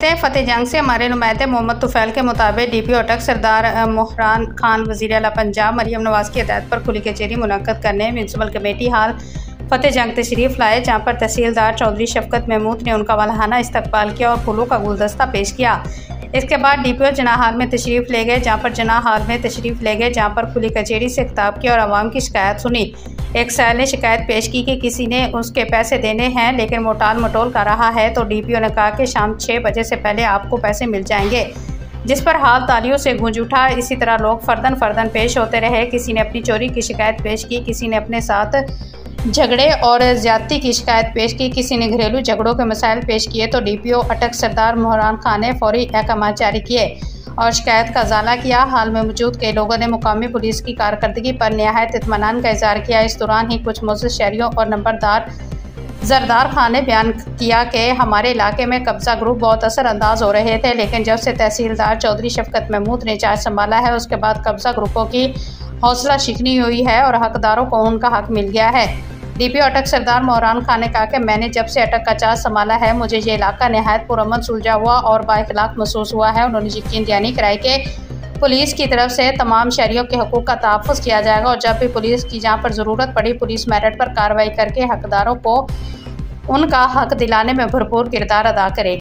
फतेह जंग से हमारे नुमाइंदे मोहम्मद तुफैल के मुताबिक डीपीओ अटक सरदार मोहरान खान वज़ीर आला पंजाब मरियम नवाज़ की हिदायत पर खुली कचहरी मुनक्कद करने म्यूनसिपल कमेटी हाल फतेह जंग तशरीफ़ लाए, जहाँ पर तहसीलदार चौधरी शफकत महमूद ने उनका वालहाना इस्तकबाल किया और फूलों का गुलदस्ता पेश किया। इसके बाद डीपीओ जना हाल में तशरीफ़ ले गए, जहाँ पर खुली कचहरी से खिताब किया और आवाम की शिकायत सुनी। एक साल ने शिकायत पेश की कि किसी ने उसके पैसे देने हैं लेकिन वो टाल मटोल कर रहा है, तो डीपीओ ने कहा कि शाम 6 बजे से पहले आपको पैसे मिल जाएंगे, जिस पर हाल तालियों से गूंज उठा। इसी तरह लोग फर्दन पेश होते रहे। किसी ने अपनी चोरी की शिकायत पेश की, किसी ने अपने साथ झगड़े और ज्यादती की शिकायत पेश की, किसी ने घरेलू झगड़ों के मसाइल पेश किए, तो डीपीओ अटक सरदार मोहरान खान ने फौरी अहकाम जारी किए और शिकायत का इजाला किया। हाल में मौजूद कई लोगों ने मुकामी पुलिस की कारकर्दगी पर निहायत इत्मीनान का इज़हार किया। इस दौरान ही कुछ मुअज़्ज़ज़ शहरियों और नंबरदार जरदार खान ने बयान किया कि हमारे इलाके में कब्ज़ा ग्रुप बहुत असरअंदाज हो रहे थे, लेकिन जब से तहसीलदार चौधरी शफकत महमूद ने चार्ज संभाला है, उसके बाद कब्ज़ा ग्रुपों की हौसला शिकनी हुई है और हकदारों को उनका हक मिल गया है। डीपीओ अटक सरदार मोहरान खान ने कहा कि मैंने जब से अटक का चार्ज संभाला है, मुझे ये इलाका नहायत पुरअमन सुलझा हुआ और बाइखलाक महसूस हुआ है। उन्होंने यकीन दहानी कराई कि पुलिस की तरफ से तमाम शहरियों के हकूक़ का तहफ़्फ़ुज़ किया जाएगा और जब भी पुलिस की जहाँ पर ज़रूरत पड़ी, पुलिस मेरिट पर कार्रवाई करके हकदारों को उनका हक दिलाने में भरपूर किरदार अदा करेगी।